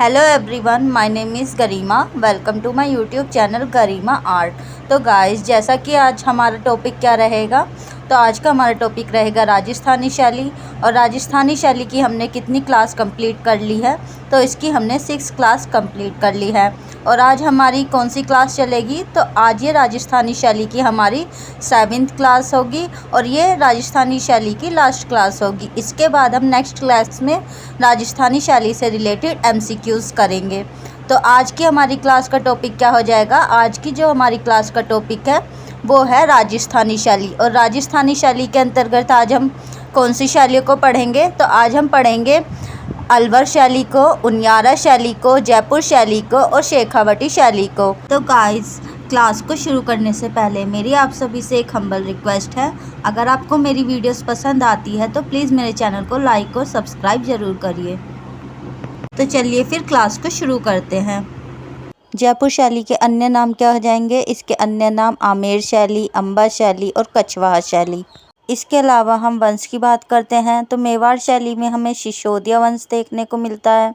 Hello everyone, my name is Garima. Welcome to my YouTube channel Garima art. तो guys, जैसा कि आज हमारा टॉपिक क्या रहेगा, तो आज का हमारा टॉपिक रहेगा राजस्थानी शैली। और राजस्थानी शैली की हमने कितनी क्लास कंप्लीट कर ली है, तो इसकी हमने 6 क्लास कंप्लीट कर ली है। और आज हमारी कौन सी क्लास चलेगी, तो आज ये राजस्थानी शैली की हमारी 7th क्लास होगी और ये राजस्थानी शैली की लास्ट क्लास होगी। इसके बाद हम नेक्स्ट क्लास में राजस्थानी शैली से रिलेटेड MCQs करेंगे। तो आज की हमारी क्लास का टॉपिक क्या हो जाएगा, आज की जो हमारी क्लास का टॉपिक है वो है राजस्थानी शैली। और राजस्थानी शैली के अंतर्गत आज हम कौन सी शैलियों को पढ़ेंगे, तो आज हम पढ़ेंगे अलवर शैली को, उनियारा शैली को, जयपुर शैली को और शेखावटी शैली को। तो गाइस, क्लास को शुरू करने से पहले मेरी आप सभी से एक हम्बल रिक्वेस्ट है, अगर आपको मेरी वीडियोस पसंद आती है तो प्लीज़ मेरे चैनल को लाइक और सब्सक्राइब ज़रूर करिए। तो चलिए फिर क्लास को शुरू करते हैं। जयपुर शैली के अन्य नाम क्या हो जाएंगे, इसके अन्य नाम आमेर शैली, अम्बा शैली और कछवाहा शैली। इसके अलावा हम वंश की बात करते हैं तो मेवाड़ शैली में हमें सिसोदिया वंश देखने को मिलता है।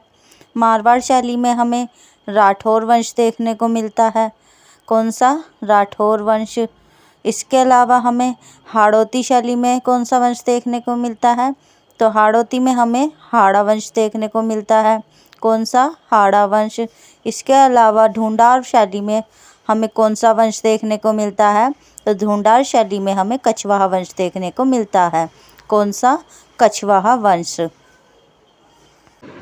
मारवाड़ शैली में हमें राठौर वंश देखने को मिलता है। कौन सा? राठौर वंश। इसके अलावा हमें हाड़ौती शैली में कौन सा वंश देखने को मिलता है, तो हाड़ौती में हमें हाड़ा वंश देखने को मिलता है। कौन सा? हाड़ा वंश। इसके अलावा ढूंढार शैली में हमें कौन सा वंश देखने को मिलता है, तो ढूंढार शैली में हमें कछवाहा वंश देखने को मिलता है। कौन सा? कछवाहा वंश।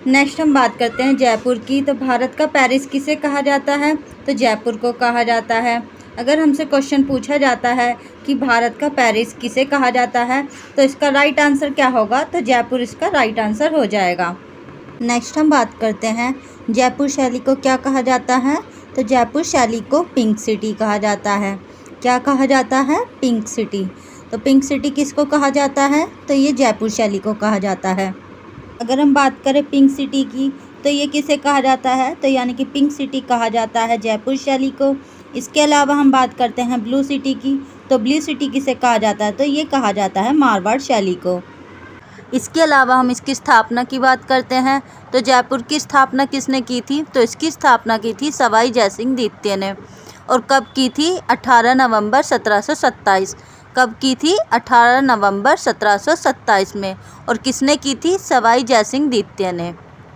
नेक्स्ट हम बात करते हैं जयपुर की। तो भारत का पेरिस किसे कहा जाता है, तो जयपुर को कहा जाता है। अगर हमसे क्वेश्चन पूछा जाता है कि भारत का पेरिस किसे कहा जाता है, तो इसका राइट आंसर क्या होगा, तो जयपुर इसका राइट आंसर हो जाएगा। नेक्स्ट हम बात करते हैं जयपुर शैली को क्या कहा जाता है, तो जयपुर शैली को पिंक सिटी कहा जाता है। क्या कहा जाता है? Pink city. तो पिंक सिटी किसको कहा जाता है, तो ये जयपुर शैली को कहा जाता है। अगर हम बात करें पिंक सिटी की, तो ये किसे कहा जाता है, तो यानी कि पिंक सिटी कहा जाता है जयपुर शैली को। इसके अलावा हम बात करते हैं ब्लू सिटी की, तो ब्लू सिटी किसे कहा जाता है, तो ये कहा जाता है मारवाड़ शैली को। इसके अलावा हम इसकी स्थापना की बात करते हैं तो जयपुर की स्थापना किसने की थी, तो इसकी स्थापना की थी सवाई जयसिंह द्वितीय ने। और कब की थी? 18 नवंबर 1727। कब की थी? 18 नवंबर 1727 में। और किसने की थी? सवाई जयसिंह द्वितीय ने।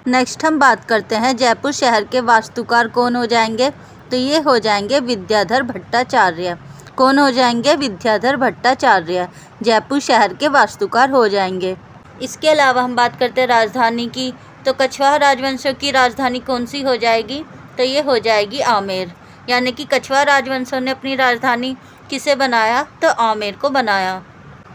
नेक्स्ट हम बात करते हैं जयपुर शहर के वास्तुकार कौन हो जाएंगे, तो ये हो जाएंगे विद्याधर भट्टाचार्य। कौन हो जाएंगे? विद्याधर भट्टाचार्य जयपुर शहर के वास्तुकार हो जाएंगे। इसके अलावा हम बात करते हैं राजधानी की, तो कछवाहा राजवंशों की राजधानी कौन सी हो जाएगी, तो ये हो जाएगी आमेर। यानी कि कछवाहा राजवंशों ने अपनी राजधानी किसे बनाया, तो आमेर को बनाया।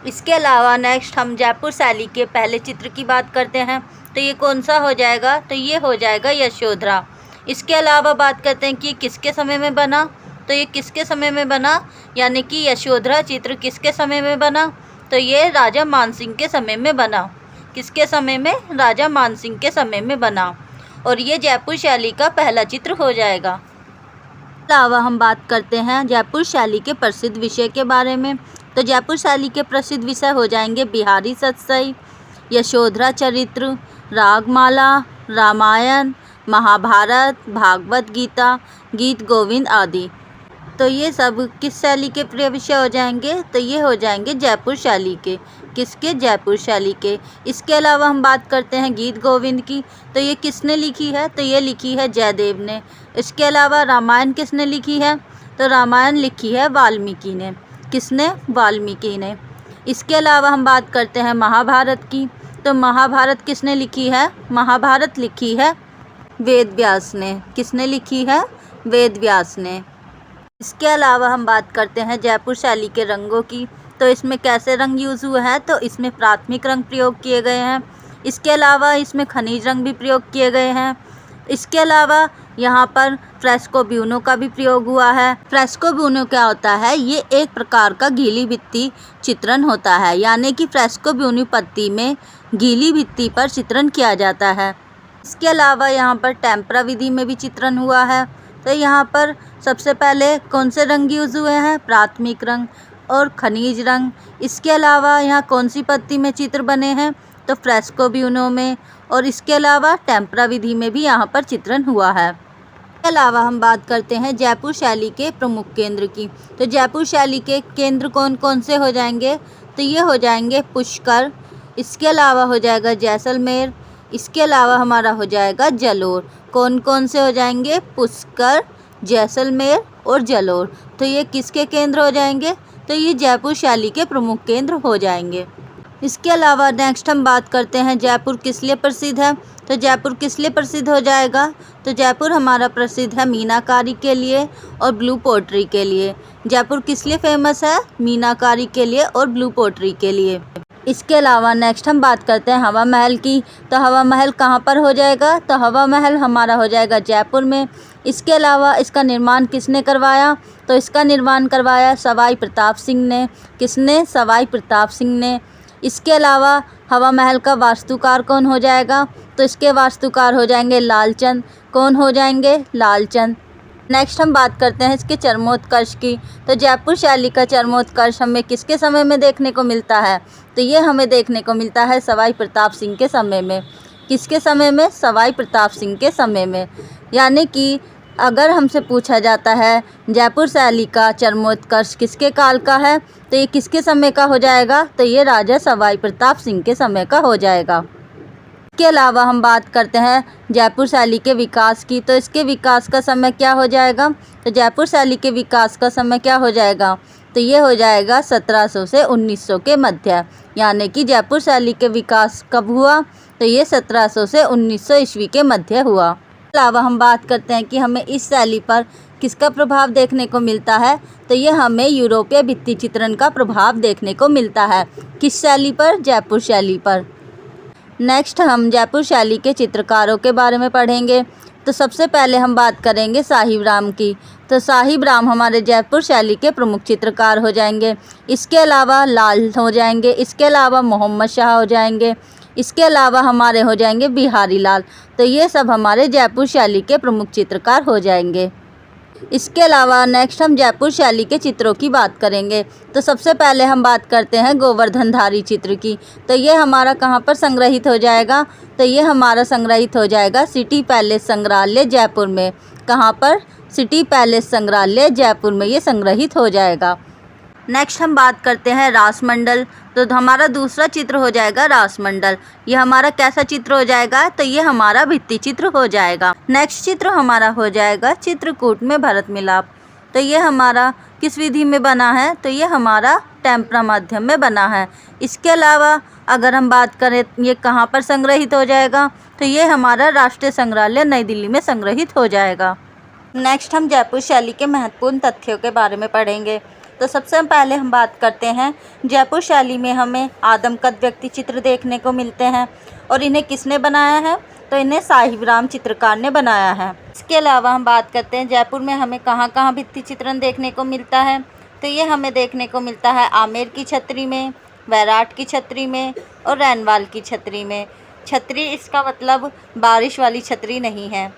इसके अलावा नेक्स्ट हम जयपुर शैली के पहले चित्र की बात करते हैं तो ये कौन सा हो जाएगा, तो ये हो जाएगा यशोधरा। इसके अलावा बात करते हैं कि किसके समय में बना, तो ये किसके समय में बना, यानी कि यशोधरा चित्र किसके समय में बना, तो ये राजा मानसिंह के समय में बना। किसके समय में? राजा मानसिंह के समय में बना। और ये जयपुर शैली का पहला चित्र हो जाएगा। अलावा हम बात करते हैं जयपुर शैली के प्रसिद्ध विषय के बारे में, तो जयपुर शैली के प्रसिद्ध विषय हो जाएंगे बिहारी सतसई, यशोधरा चरित्र, रागमाला, रामायण, महाभारत, भागवत गीता, गीत गोविंद आदि। तो ये सब किस शैली के प्रिय विषय हो जाएंगे, तो ये हो जाएंगे जयपुर शैली के। किसके? जयपुर शैली के। इसके अलावा हम बात करते हैं गीत गोविंद की, तो ये किसने लिखी है, तो ये लिखी है जयदेव ने। इसके अलावा रामायण किसने लिखी है, तो रामायण लिखी है वाल्मीकि ने। किसने? वाल्मीकि ने। इसके अलावा हम बात करते हैं महाभारत की, तो महाभारत किसने लिखी है, महाभारत लिखी है वेद व्यास ने। किसने लिखी है? वेद व्यास ने। इसके अलावा हम बात करते हैं जयपुर शैली के रंगों की, तो इसमें कैसे रंग यूज़ हुए हैं, तो इसमें प्राथमिक रंग प्रयोग किए गए हैं। इसके अलावा इसमें खनिज रंग भी प्रयोग किए गए हैं। इसके अलावा यहाँ पर फ्रेस्को ब्यूनो का भी प्रयोग हुआ है। फ्रेस्को ब्यूनो क्या होता है, ये एक प्रकार का गीली भित्ति चित्रण होता है, यानी कि फ्रेस्को ब्यूनो पत्ती में गीली भित्ति पर चित्रण किया जाता है। इसके अलावा यहाँ पर टेम्परा विधि में भी चित्रण हुआ है। तो यहाँ पर सबसे पहले कौन से रंग यूज़ हुए हैं, प्राथमिक रंग और खनिज रंग। इसके अलावा यहाँ कौन सी पत्ती में चित्र बने हैं, तो फ्रेस्को ब्यूनो में। और इसके अलावा टेम्परा विधि में भी यहाँ पर चित्रण हुआ है। इसके अलावा हम बात करते हैं जयपुर शैली के प्रमुख केंद्र की। तो जयपुर शैली के केंद्र कौन कौन से हो जाएंगे? तो ये हो जाएंगे पुष्कर, इसके अलावा हो जाएगा जैसलमेर, इसके अलावा हमारा हो जाएगा जलोर। कौन कौन से हो जाएंगे? पुष्कर, जैसलमेर और जलोर। तो ये किसके केंद्र हो जाएंगे? तो ये जयपुर शैली के प्रमुख केंद्र हो जाएंगे। इसके अलावा नेक्स्ट हम बात करते हैं जयपुर किस लिए प्रसिद्ध है। तो जयपुर किस लिए प्रसिद्ध हो जाएगा? तो जयपुर हमारा प्रसिद्ध है मीनाकारी के लिए और ब्लू पोट्री के लिए। जयपुर किस लिए फेमस है? मीनाकारी के लिए और ब्लू पोट्री के लिए। इसके अलावा नेक्स्ट हम बात करते हैं हवा महल की। तो हवा महल कहाँ पर हो जाएगा? तो हवा महल हमारा हो जाएगा जयपुर में। इसके अलावा इसका निर्माण किसने करवाया? तो इसका निर्माण करवाया सवाई प्रताप सिंह ने। किसने? सवाई प्रताप सिंह ने। इसके अलावा हवा महल का वास्तुकार कौन हो जाएगा? तो इसके वास्तुकार हो जाएंगे लालचंद। कौन हो जाएंगे? लालचंद। नेक्स्ट हम बात करते हैं इसके चरमोत्कर्ष की। तो जयपुर शैली का चरमोत्कर्ष हमें किसके समय में देखने को मिलता है? तो ये हमें देखने को मिलता है सवाई प्रताप सिंह के समय में। किसके समय में? सवाई प्रताप सिंह के समय में। यानी कि अगर हमसे पूछा जाता है जयपुर शैली का चरमोत्कर्ष किसके काल का है, तो ये किसके समय का हो जाएगा? तो ये राजा सवाई प्रताप सिंह के समय का हो जाएगा। इसके अलावा हम बात करते हैं जयपुर शैली के विकास की। तो इसके विकास का समय क्या हो जाएगा? तो जयपुर शैली के विकास का समय क्या हो जाएगा? तो ये हो जाएगा 1700 से 1900 के मध्य। यानी कि जयपुर शैली के विकास कब हुआ? तो ये 1700 से 1900 ईस्वी के मध्य हुआ। इसके अलावा हम बात करते हैं कि हमें इस शैली पर किसका प्रभाव देखने को मिलता है? तो ये हमें यूरोपीय भित्ति चित्रण का प्रभाव देखने को मिलता है। किस शैली पर? जयपुर शैली पर। नेक्स्ट हम जयपुर शैली के चित्रकारों के बारे में पढ़ेंगे। तो सबसे पहले हम बात करेंगे साहिब राम की। तो साहिब राम हमारे जयपुर शैली के प्रमुख चित्रकार हो जाएंगे। इसके अलावा लाल हो जाएंगे, इसके अलावा मोहम्मद शाह हो जाएंगे, इसके अलावा हमारे हो जाएंगे बिहारी लाल। तो ये सब हमारे जयपुर शैली के प्रमुख चित्रकार हो जाएंगे। इसके अलावा नेक्स्ट हम जयपुर शैली के चित्रों की बात करेंगे। तो सबसे पहले हम बात करते हैं गोवर्धनधारी चित्र की। तो ये हमारा कहाँ पर संग्रहित हो जाएगा? तो ये हमारा संग्रहित हो जाएगा सिटी पैलेस संग्रहालय जयपुर में। कहाँ पर? सिटी पैलेस संग्रहालय जयपुर में ये संग्रहित हो जाएगा। नेक्स्ट हम बात करते हैं रासमंडल। तो हमारा दूसरा चित्र हो जाएगा रासमंडल। ये हमारा कैसा चित्र हो जाएगा? तो ये हमारा भित्ति चित्र हो जाएगा। नेक्स्ट चित्र हमारा हो जाएगा चित्रकूट में भरत मिलाप। तो ये हमारा किस विधि में बना है? तो ये हमारा टेम्परा माध्यम में बना है। इसके अलावा अगर हम बात करें ये कहाँ पर संग्रहित हो जाएगा? तो ये हमारा राष्ट्रीय संग्रहालय नई दिल्ली में संग्रहित हो जाएगा। नेक्स्ट हम जयपुर शैली के महत्वपूर्ण तथ्यों के बारे में पढ़ेंगे। तो सबसे पहले हम बात करते हैं जयपुर शैली में हमें आदमकद व्यक्ति चित्र देखने को मिलते हैं। और इन्हें किसने बनाया है? तो इन्हें साहिब राम चित्रकार ने बनाया है। इसके अलावा हम बात करते हैं जयपुर में हमें कहाँ कहाँ भित्ति चित्रण देखने को मिलता है। तो ये हमें देखने को मिलता है आमेर की छतरी में, वैराट की छतरी में और रैनवाल की छतरी में। छतरी इसका मतलब बारिश वाली छतरी नहीं है।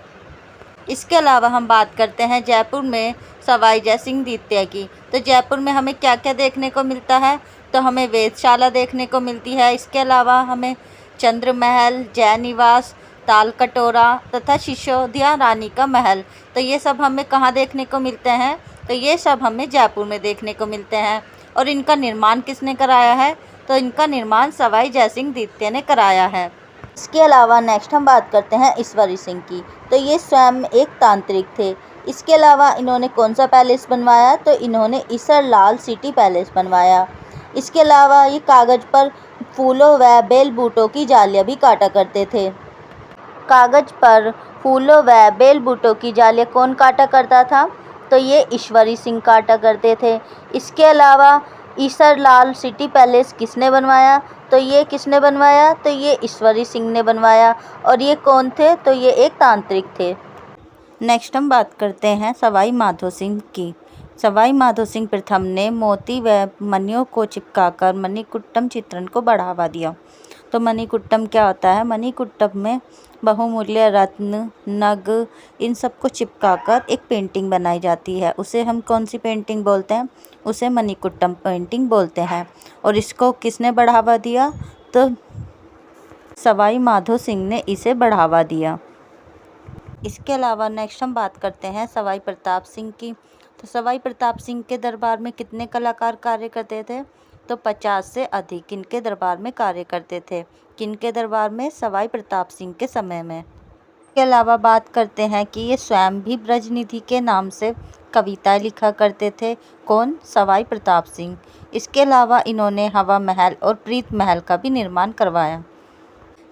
इसके अलावा हम बात करते हैं जयपुर में सवाई जयसिंह द्वितीय की। तो जयपुर में हमें क्या क्या देखने को मिलता है? तो हमें वेधशाला देखने को मिलती है। इसके अलावा हमें चंद्र महल, जय निवास, ताल कटोरा तथा सिसोदिया रानी का महल। तो ये सब हमें कहाँ देखने को मिलते हैं? तो ये सब हमें जयपुर में देखने को मिलते हैं। और इनका निर्माण किसने कराया है? तो इनका निर्माण सवाई जयसिंह द्वितीय ने कराया है। इसके अलावा नेक्स्ट हम बात करते हैं ईश्वरी सिंह की। तो ये स्वयं एक तांत्रिक थे। इसके अलावा इन्होंने कौन सा पैलेस बनवाया? तो इन्होंने ईसर लाल सिटी पैलेस बनवाया। इसके अलावा ये कागज़ पर फूलों व बेल बूटों की जालियाँ भी काटा करते थे। कागज़ पर फूलों व बेल बूटों की जालियाँ कौन काटा करता था? तो ये ईश्वरी सिंह काटा करते थे। इसके अलावा ईसर लाल सिटी पैलेस किसने बनवाया? तो ये किसने बनवाया? तो ये ईश्वरी सिंह ने बनवाया। और ये कौन थे? तो ये एक तांत्रिक थे। नेक्स्ट हम बात करते हैं सवाई माधो सिंह की। सवाई माधो सिंह प्रथम ने मोती व मणियों को चिपकाकर मणिकुट्टम चित्रण को बढ़ावा दिया। तो मणिकुट्टम क्या होता है? मणिकुट्टम में बहुमूल्य रत्न, नग इन सब को चिपकाकर एक पेंटिंग बनाई जाती है। उसे हम कौन सी पेंटिंग बोलते हैं? उसे मणिकुट्टम पेंटिंग बोलते हैं। और इसको किसने बढ़ावा दिया? तो सवाई माधो सिंह ने इसे बढ़ावा दिया। इसके अलावा नेक्स्ट हम बात करते हैं सवाई प्रताप सिंह की। तो सवाई प्रताप सिंह के दरबार में कितने कलाकार कार्य करते थे? तो 50 से अधिक इनके दरबार में कार्य करते थे। किनके दरबार में? सवाई प्रताप सिंह के समय में। इसके अलावा बात करते हैं कि ये स्वयं भी ब्रजनिधि के नाम से कविताएं लिखा करते थे। कौन? सवाई प्रताप सिंह। इसके अलावा इन्होंने हवा महल और प्रीत महल का भी निर्माण करवाया।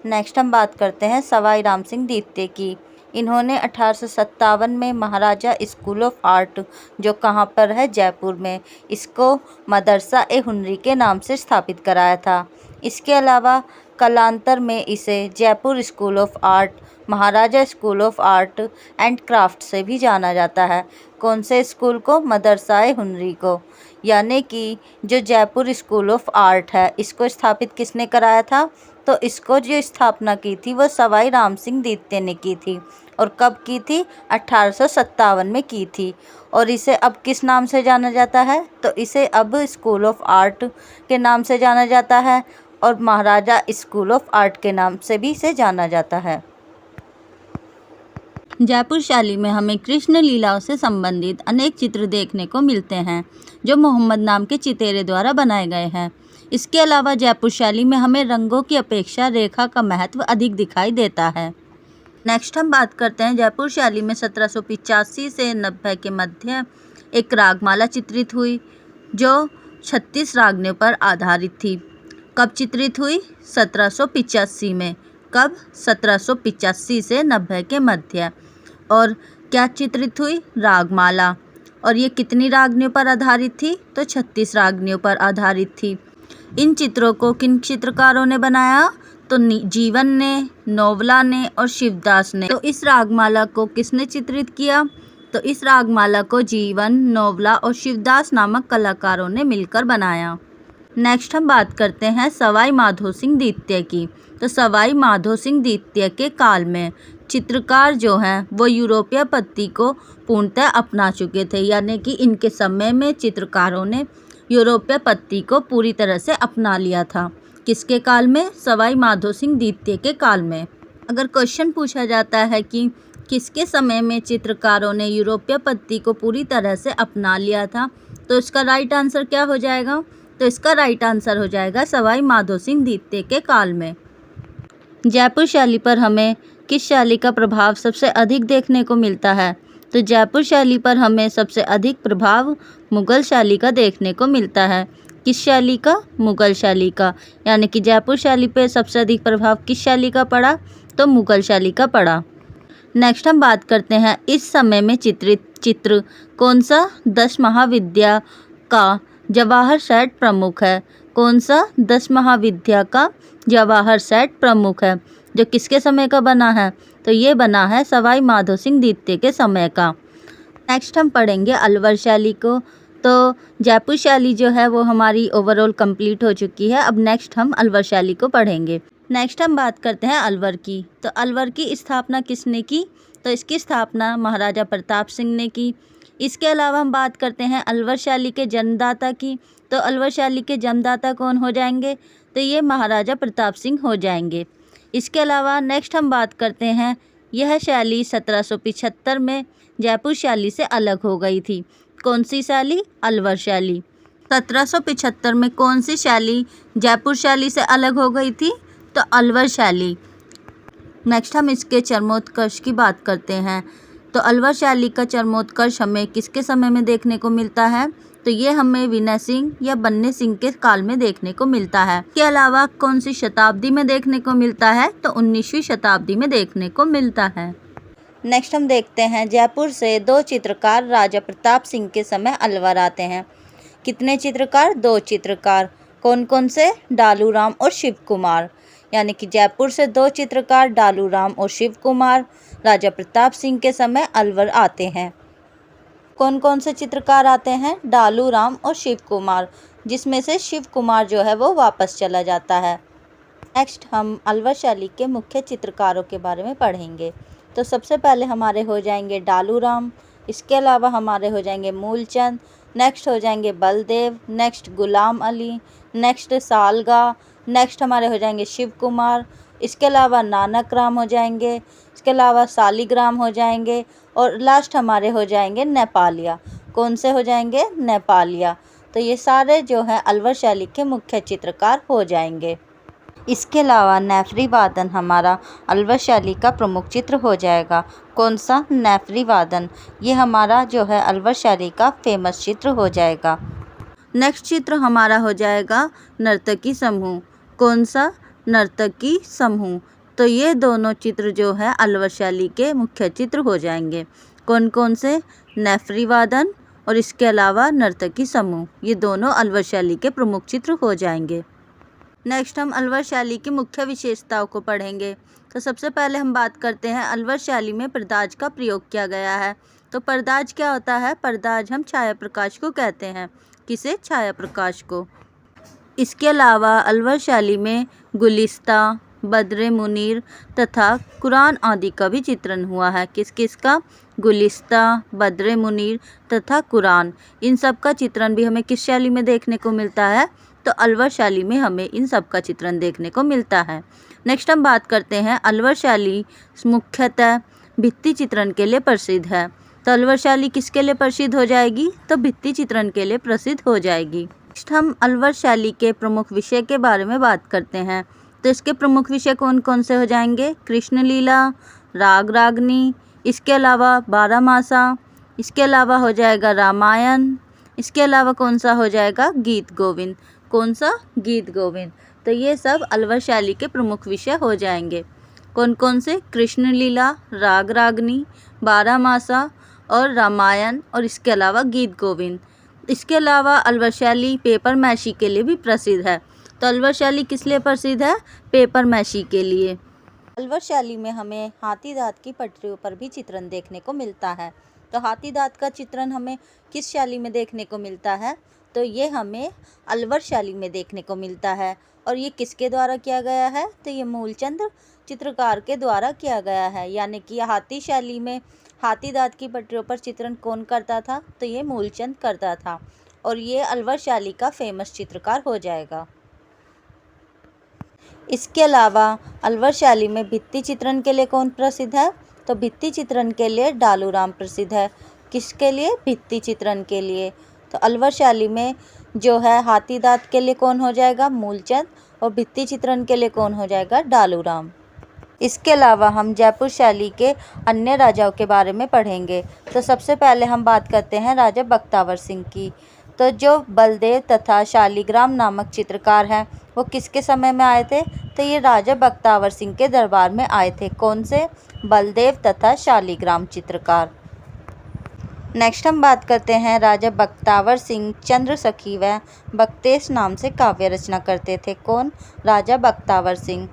नेक्स्ट हम बात करते हैं सवाई राम सिंह द्वितीय की। इन्होंने 1857 में महाराजा स्कूल ऑफ आर्ट, जो कहाँ पर है? जयपुर में, इसको मदरसा-ए-हुनरी के नाम से स्थापित कराया था। इसके अलावा कालांतर में इसे Jaipur school of art, Maharaja school of art and craft से भी जाना जाता है। कौन से स्कूल को? मदरसा-ए-हुनरी को। यानी कि जो जयपुर स्कूल ऑफ आर्ट है, इसको स्थापित किसने कराया था? तो इसको जो स्थापना की थी वो सवाई राम सिंह द्वितीय ने की थी। और कब की थी? 1857 में की थी। और इसे अब किस नाम से जाना जाता है? तो इसे अब स्कूल ऑफ आर्ट के नाम से जाना जाता है और महाराजा स्कूल ऑफ आर्ट के नाम से भी इसे जाना जाता है। जयपुर शैली में हमें कृष्ण लीलाओं से संबंधित अनेक चित्र देखने को मिलते हैं, जो मोहम्मद नाम के चितेरे द्वारा बनाए गए हैं। इसके अलावा जयपुर शैली में हमें रंगों की अपेक्षा रेखा का महत्व अधिक दिखाई देता है। नेक्स्ट हम बात करते हैं जयपुर शैली में 1785 से 90 के मध्य एक रागमाला चित्रित हुई, जो 36 रागनियों पर आधारित थी। कब चित्रित हुई? 1785 में। कब? 1785 से 90 के मध्य। और क्या चित्रित हुई? रागमाला। और ये कितनी रागनियों पर आधारित थी? तो 36 रागनियों पर आधारित थी। इन चित्रों को किन चित्रकारों ने बनाया? तो जीवन ने, नोवला ने और शिवदास ने। तो इस रागमाला को किसने चित्रित किया? तो इस रागमाला को जीवन, नोवला और शिवदास नामक कलाकारों ने मिलकर बनाया। नेक्स्ट हम बात करते हैं सवाई माधो सिंह द्वितीय की। तो सवाई माधो सिंह द्वितीय के काल में चित्रकार जो हैं वो यूरोपीय पद्धति को पूर्णतः अपना चुके थे। यानी कि इनके समय में चित्रकारों ने यूरोपीय पद्धति को पूरी तरह से अपना लिया था। किसके काल में? सवाई माधो सिंह द्वितीय के काल में। अगर क्वेश्चन पूछा जाता है कि किसके समय में चित्रकारों ने यूरोपीय पद्धति को पूरी तरह से अपना लिया था, तो इसका राइट आंसर क्या हो जाएगा? तो इसका राइट आंसर हो जाएगा सवाई माधो सिंह द्वितीय के काल में। जयपुर शैली पर हमें किस शैली का प्रभाव सबसे अधिक देखने को मिलता है? तो जयपुर शैली पर हमें सबसे अधिक प्रभाव मुगल शैली का देखने को मिलता है। किस शैली का? मुगल शैली का। यानी कि जयपुर शैली पे सबसे अधिक प्रभाव किस शैली का पड़ा? तो मुगल शैली का पड़ा। नेक्स्ट हम बात करते हैं इस समय में चित्रित चित्र कौन सा 10 महाविद्या का जवाहर सेट प्रमुख है? कौन सा 10 महाविद्या का जवाहर सेट प्रमुख है, जो किसके समय का बना है? तो ये बना है सवाई माधो सिंह द्वितीय के समय का। नेक्स्ट हम पढ़ेंगे अलवर शैली को। तो जयपुर शैली जो है वो हमारी ओवरऑल कंप्लीट हो चुकी है। अब नेक्स्ट हम अलवर शैली को पढ़ेंगे। नेक्स्ट हम बात करते हैं अलवर की। तो अलवर की स्थापना किसने की? तो इसकी स्थापना महाराजा प्रताप सिंह ने की। इसके अलावा हम बात करते हैं अलवर शैली के जन्मदाता की। तो अलवर शैली के जन्मदाता कौन हो जाएंगे? तो ये महाराजा प्रताप सिंह हो जाएंगे। इसके अलावा नेक्स्ट हम बात करते हैं यह शैली 1775 में जयपुर शैली से अलग हो गई थी। कौन सी शैली? अलवर शैली। 1775 में कौन सी शैली जयपुर शैली से अलग हो गई थी? तो अलवर शैली। नेक्स्ट हम इसके चरमोत्कर्ष की बात करते हैं। तो अलवर शैली का चरमोत्कर्ष हमें किसके समय में देखने को मिलता है? तो ये हमें विनय सिंह या बन्ने सिंह के काल में देखने को मिलता है। इसके अलावा कौन सी शताब्दी में देखने को मिलता है? तो 19वीं शताब्दी में देखने को मिलता है। नेक्स्ट हम देखते हैं जयपुर से 2 चित्रकार राजा प्रताप सिंह के समय अलवर आते हैं। कितने चित्रकार? 2 चित्रकार। कौन कौन से? डालू राम और शिव कुमार। यानी कि जयपुर से 2 चित्रकार डालू राम और शिव कुमार राजा प्रताप सिंह के समय अलवर आते हैं। कौन कौन से चित्रकार आते हैं? डालू राम और शिव कुमार, जिसमें से शिव कुमार जो है वो वापस चला जाता है। नेक्स्ट हम अलवर शैली के मुख्य चित्रकारों के बारे में पढ़ेंगे। तो सबसे पहले हमारे हो जाएंगे डालू राम। इसके अलावा हमारे हो जाएंगे मूलचंद। नेक्स्ट हो जाएंगे Baldev. Next Ghulam Ali. Next सालगा। Next हमारे हो जाएंगे शिव कुमार। इसके अलावा नानक राम हो जाएंगे, इसके अलावा सालिग्राम हो जाएंगे और लास्ट हमारे हो जाएंगे नेपालिया। कौन से हो जाएंगे? नेपालिया। तो ये सारे जो हैं अलवर शैली के मुख्य चित्रकार हो जाएंगे। इसके अलावा नेफरी वादन हमारा अलवर शैली का प्रमुख चित्र हो जाएगा। कौन सा? नेफरी वादन। ये हमारा जो है अलवर शैली का फेमस चित्र हो जाएगा। नेक्स्ट चित्र हमारा हो जाएगा नर्तकी समूह। कौन सा? नर्तकी समूह। तो ये दोनों चित्र जो है अलवर शैली के मुख्य चित्र हो जाएंगे। कौन कौन से? नेफरी वादन और इसके अलावा नर्तकी समूह। ये दोनों अलवर शैली के प्रमुख चित्र हो जाएंगे। नेक्स्ट हम अलवर शैली की मुख्य विशेषताओं को पढ़ेंगे। तो सबसे पहले हम बात करते हैं अलवर शैली में पर्दाज का प्रयोग किया गया है। तो पर्दाज क्या होता है? पर्दाज हम छाया प्रकाश को कहते हैं। किसे? छाया प्रकाश को। इसके अलावा अलवर शैली में गुलिस्ता, बद्रे मुनीर तथा कुरान आदि का भी चित्रण हुआ है। किस किस का? गुलिस्ता, बद्रे मुनीर तथा कुरान। इन सब का चित्रण भी हमें किस शैली में देखने को मिलता है? तो अलवर शैली में हमें इन सब का चित्रण देखने को मिलता है। नेक्स्ट हम बात करते हैं अलवर शैली मुख्यतः भित्ति चित्रण के लिए प्रसिद्ध है। तो अलवर शैली किसके लिए प्रसिद्ध हो जाएगी? तो भित्ति चित्रण के लिए प्रसिद्ध हो जाएगी। नेक्स्ट हम अलवर शैली के प्रमुख विषय के बारे में बात करते हैं। तो इसके प्रमुख विषय कौन कौन से हो जाएंगे? कृष्ण लीला, राग रागनी, इसके अलावा बारहमासा, इसके अलावा हो जाएगा रामायण, इसके अलावा कौन सा हो जाएगा? गीत गोविंद। कौन सा? गीत गोविंद। तो ये सब अलवर शैली के प्रमुख विषय हो जाएंगे। कौन कौन से? कृष्ण लीला, राग रागनी, बारहमासा और रामायण और इसके अलावा गीत गोविंद। इसके अलावा अलवर शैली पेपर मैशी के लिए भी प्रसिद्ध है। तो अलवर शैली किस लिए प्रसिद्ध है? पेपर मैशी के लिए। अलवर शैली में हमें हाथी दांत की पटरियों पर भी चित्रण देखने को मिलता है। तो हाथी दांत का चित्रण हमें किस शैली में देखने को मिलता है? तो ये हमें अलवर शैली में देखने को मिलता है। और ये किसके द्वारा किया गया है? तो ये मूलचंद चित्रकार के द्वारा किया गया है। यानी कि हाथी शैली में हाथी दांत की पटरियों पर चित्रण कौन करता था? तो ये मूलचंद करता था। और ये अलवर शैली का फेमस चित्रकार हो जाएगा। इसके अलावा अलवर शैली में भित्ति चित्रण के लिए कौन प्रसिद्ध है? तो भित्ति चित्रण के लिए डालूराम प्रसिद्ध है। किसके लिए? भित्ति चित्रण के लिए। तो अलवर शैली में जो है हाथी दांत के लिए कौन हो जाएगा? मूलचंद। और भित्ति चित्रण के लिए कौन हो जाएगा? डालूराम। इसके अलावा हम जयपुर शैली के अन्य राजाओं के बारे में पढ़ेंगे। तो सबसे पहले हम बात करते हैं राजा बख्तावर सिंह की। तो जो बलदेव तथा शालिग्राम नामक चित्रकार हैं वो किसके समय में आए थे? तो ये राजा बख्तावर सिंह के दरबार में आए थे। कौन से? बलदेव तथा शालिग्राम चित्रकार। नेक्स्ट हम बात करते हैं राजा बख्तावर सिंह चंद्र सखी व बख्तेश नाम से काव्य रचना करते थे। कौन? राजा बख्तावर सिंह।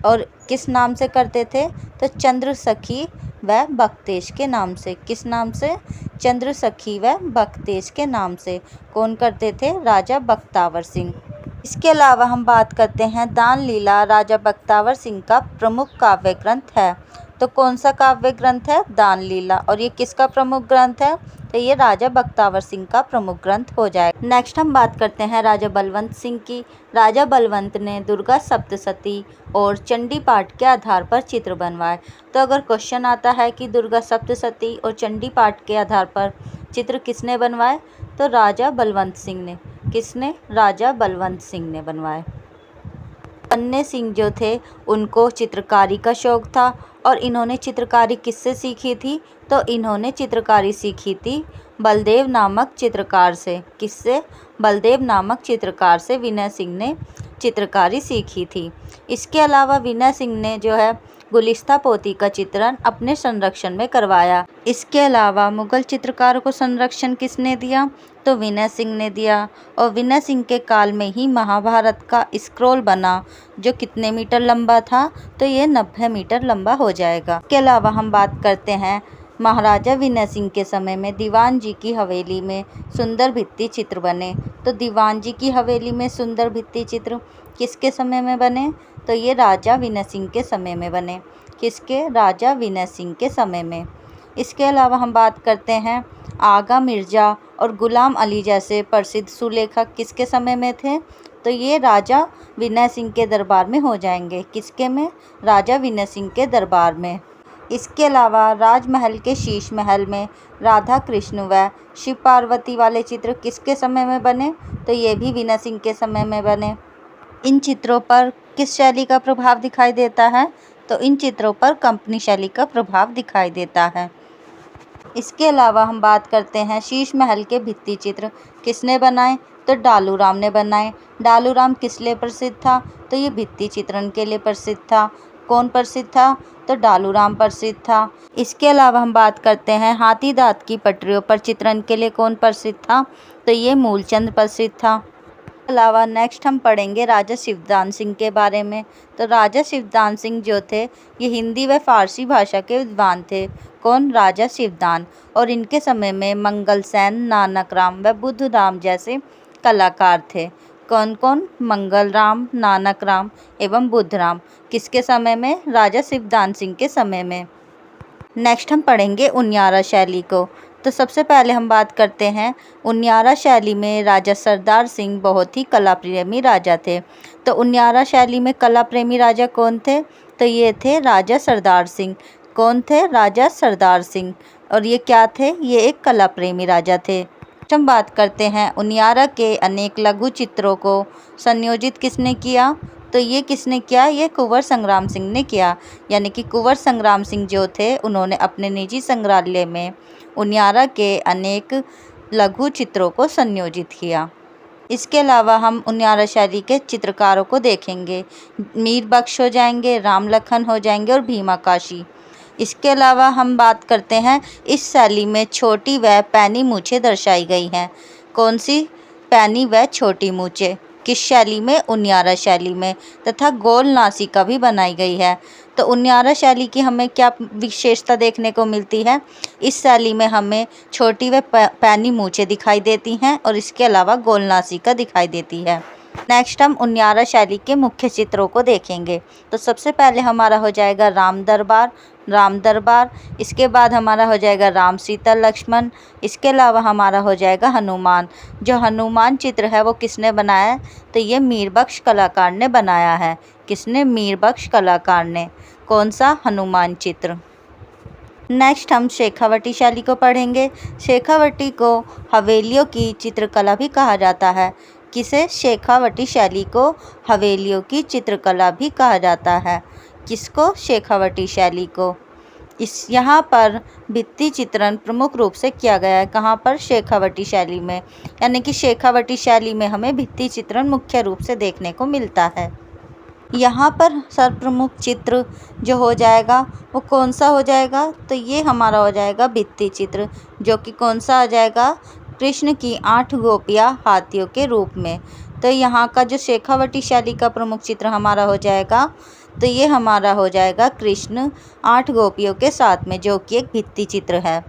और किस नाम से करते थे? तो चंद्र सखी व बख्तेश के नाम से। किस नाम से? चंद्र सखी व बख्तेश के नाम से। कौन करते थे? राजा बख्तावर सिंह। इसके अलावा हम बात करते हैं दान लीला राजा बख्तावर सिंह का प्रमुख काव्य ग्रंथ है। तो कौन सा काव्य ग्रंथ है? दान लीला। और ये किसका प्रमुख ग्रंथ है? तो ये राजा बख्तावर सिंह का प्रमुख ग्रंथ हो जाएगा। नेक्स्ट हम बात करते हैं राजा बलवंत सिंह की। राजा बलवंत ने दुर्गा सप्तशती और चंडी पाठ के आधार पर चित्र बनवाए। तो अगर क्वेश्चन आता है कि दुर्गा सप्तशती और चंडी पाठ के आधार पर चित्र किसने बनवाए? तो राजा बलवंत सिंह ने। किसने? राजा बलवंत सिंह ने बनवाए। पन्ने सिंह जो थे उनको चित्रकारी का शौक था और इन्होंने चित्रकारी किससे सीखी थी? तो इन्होंने चित्रकारी सीखी थी बलदेव नामक चित्रकार से। किससे? बलदेव नामक चित्रकार से विनय सिंह ने चित्रकारी सीखी थी। इसके अलावा विनय सिंह ने जो है गुलिस्ता पोथी का चित्रण अपने संरक्षण में करवाया। इसके अलावा मुगल चित्रकारों को संरक्षण किसने दिया? तो विनय सिंह ने दिया। और विनय सिंह के काल में ही महाभारत का स्क्रोल बना जो कितने मीटर लंबा था? तो ये 90 मीटर लंबा हो जाएगा। इसके अलावा हम बात करते हैं महाराजा विनय सिंह के समय में दीवान जी की हवेली में सुंदर भित्ति चित्र बने। तो दीवान जी की हवेली में सुंदर भित्ति चित्र किसके समय में बने? तो ये राजा विनय सिंह के समय में बने। किसके? राजा विनय सिंह के समय में। इसके अलावा हम बात करते हैं आगा मिर्जा और गुलाम अली जैसे प्रसिद्ध सुलेखक किसके समय में थे? तो ये राजा विनय सिंह के दरबार में हो जाएंगे। किसके में? राजा विनय सिंह के दरबार में। इसके अलावा राजमहल के शीश महल में राधा कृष्ण व शिव पार्वती वाले चित्र किसके समय में बने? तो ये भी विनय सिंह के समय में बने। इन चित्रों पर किस शैली का प्रभाव दिखाई देता है? तो इन चित्रों पर कंपनी शैली का प्रभाव दिखाई देता है। इसके अलावा हम बात करते हैं शीश महल के भित्ति चित्र किसने बनाए? तो डालू राम ने बनाए। डालू राम किस लिए प्रसिद्ध था? तो ये भित्ति चित्रण के लिए प्रसिद्ध था। कौन प्रसिद्ध था? तो डालू राम प्रसिद्ध था। इसके अलावा हम बात करते हैं हाथी दांत की पटरियों पर चित्रण के लिए कौन प्रसिद्ध था? तो ये मूलचंद प्रसिद्ध था। अलावा नेक्स्ट हम पढ़ेंगे राजा शिवदान सिंह के बारे में। तो राजा शिवदान सिंह जो थे ये हिंदी व फारसी भाषा के विद्वान थे। कौन? राजा शिवदान। और इनके समय में मंगल सेन, नानक राम व बुद्ध राम जैसे कलाकार थे। कौन कौन? मंगल राम, नानक राम एवं बुद्ध राम। किसके समय में? राजा शिवदान सिंह के समय में। नेक्स्ट हम पढ़ेंगे उनियारा शैली को। तो सबसे पहले हम बात करते हैं उनियारा शैली में राजा सरदार सिंह बहुत ही कला प्रेमी राजा थे। तो उनियारा शैली में कला प्रेमी राजा कौन थे? तो ये थे राजा सरदार सिंह। कौन थे? राजा सरदार सिंह। और ये क्या थे? ये एक कला प्रेमी राजा थे। हम बात करते हैं उनियारा के अनेक लघु चित्रों को संयोजित किसने किया? तो ये किसने किया? ये कुंवर संग्राम सिंह ने किया। यानी कि कुंवर संग्राम सिंह जो थे उन्होंने अपने निजी संग्रहालय में उनियारा के अनेक लघु चित्रों को संयोजित किया। इसके अलावा हम उनियारा शैली के चित्रकारों को देखेंगे। मीर बख्श हो जाएंगे, राम लखन हो जाएंगे और भीमा काशी। इसके अलावा हम बात करते हैं इस शैली में छोटी व पैनी मूछें दर्शाई गई हैं। कौन सी? पैनी व छोटी मूछें। किस शैली में? उनियारा शैली में। तथा गोल नासिका भी बनाई गई है। तो उनियारा शैली की हमें क्या विशेषता देखने को मिलती है? इस शैली में हमें छोटी व पैनी मूछें दिखाई देती हैं और इसके अलावा गोल नासिका दिखाई देती है। नेक्स्ट हम उनियारा शैली के मुख्य चित्रों को देखेंगे। तो सबसे पहले हमारा हो जाएगा राम दरबार। इसके बाद हमारा हो जाएगा राम सीता लक्ष्मण। इसके अलावा हमारा हो जाएगा हनुमान। जो हनुमान चित्र है वो किसने बनाया है? तो ये मीरबख्श कलाकार ने बनाया है। किसने? मीरबख्श कलाकार ने। कौन सा? हनुमान चित्र। नेक्स्ट हम शेखावटी शैली को पढ़ेंगे। शेखावटी को हवेलियों की चित्रकला भी कहा जाता है। किसे? शेखावटी शैली को हवेलियों की चित्रकला भी कहा जाता है। किसको? शेखावटी शैली को। यहाँ पर भित्ति चित्रण प्रमुख रूप से किया गया है। कहाँ पर? शेखावटी शैली में। यानी कि शेखावटी शैली में हमें भित्ति चित्रण मुख्य रूप से देखने को मिलता है। यहाँ पर सर्वप्रमुख चित्र जो हो जाएगा वो कौन सा हो जाएगा? तो ये हमारा हो जाएगा भित्ति चित्र, जो कि कौन सा आ जाएगा? कृष्ण की 8 गोपियाँ हाथियों के रूप में। तो यहाँ का जो शेखावटी शैली का प्रमुख चित्र हमारा हो जाएगा, तो ये हमारा हो जाएगा कृष्ण 8 गोपियों के साथ में, जो कि एक भित्ति चित्र है।